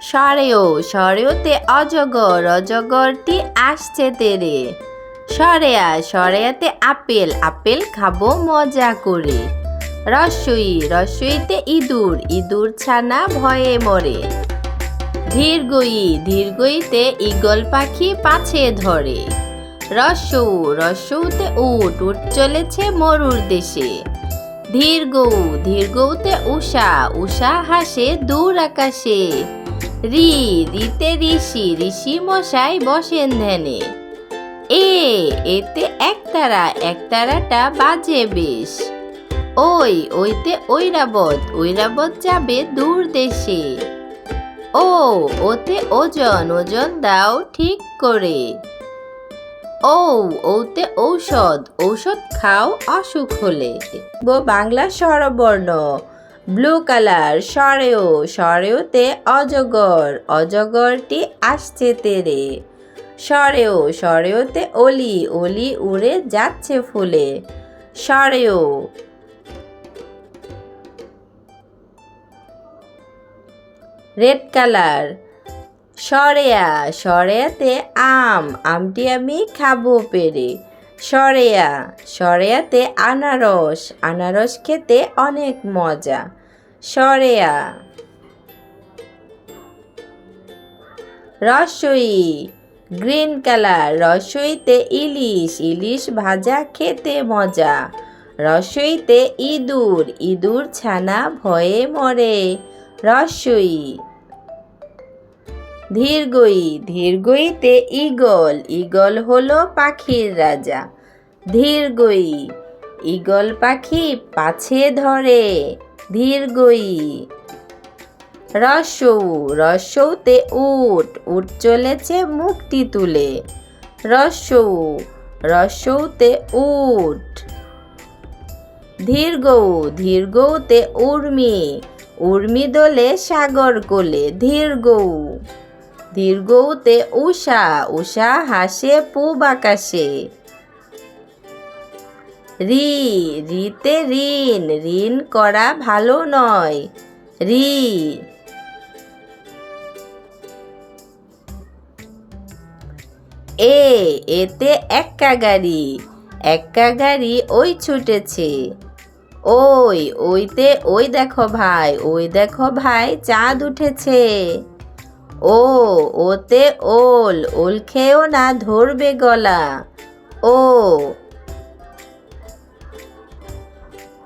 সরেও সরেওতে অজগর অজগরটি আসছে তেরে সরেয়া সরেয়াতে আপেল আপেল খাবো মজা করে রস্বই রস্বইতে ইঁদুর ইঁদুর ছানা ভয়ে মরে ধীর্ঘই ধীর্ঘইতে ঈগল পাখি পাছে ধরে রস্যৌ রস্যৌতে উট উট চলেছে মরুর দেশে ধীর্ঘৌ ধীর্ঘৌতে উষা উষা হাসে দূর আকাশে রি রিতে ঋষি ঋষি মশাই বসেন ধ্যানে এতে একতারাটা বাজে বেশ ওইতে ঐরাবত যাবে দূর দেশে ওতে ওজন ওজন দাও ঠিক করে ওতে ঔষধ ঔষধ খাও অসুখ হলে বাংলা স্বরবর্ণ ব্লু কালার সরেও সরেওতে অজগর অজগরটি আসছে তেরে সরেও সরেওতে অলি অলি উড়ে যাচ্ছে ফুলে সরেও রেড কালার সরেয়া সরেয়াতে আমটি আমি খাবো পেরে সরেয়া সরেয়াতে আনারস আনারস খেতে অনেক মজা সরেয়া রস্বই গ্রিন কালার রস্বইতে ইলিশ ইলিশ ভাজা খেতে মজা রস্বইতে ইঁদুর ইঁদুর ছানা ভয়ে মরে রস্বই ধীর্ঘই ধীর্ঘইতে ঈগল ঈগল হলো পাখির রাজা ধীর্ঘই ঈগল পাখি পাছে ধরে ধীর্ঘই রস্যৌ রস্যৌতে উট উট চলেছে মুখটি তুলে রস্যৌ রস্যৌতে উট ধীর্ঘৌ ধীর্ঘৌতে উর্মি উর্মি দোলে সাগর কোলে ধীর্ঘৌ দীর্ঘৌতে উষা উষা হাসে পূব আকাশে রিতে ঋণ ঋণ করা ভালো নয় রি এতে এক্কা গাড়ি ওই ছুটেছে ওইতে ওই দেখো ভাই চাঁদ উঠেছে ওতে ওল খেয়েও না ধরবে গলা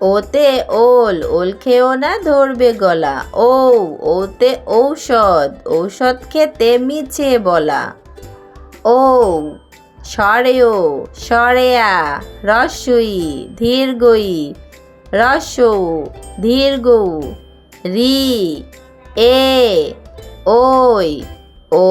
ওতে ওল খেয়েও না ধরবে গলা ওতে ঔষধ খেতে মিছে বলা সরেও সরেয়া রস্বই ধীর্ঘই রস্যৌ দীর্ঘৌ রি ওই ও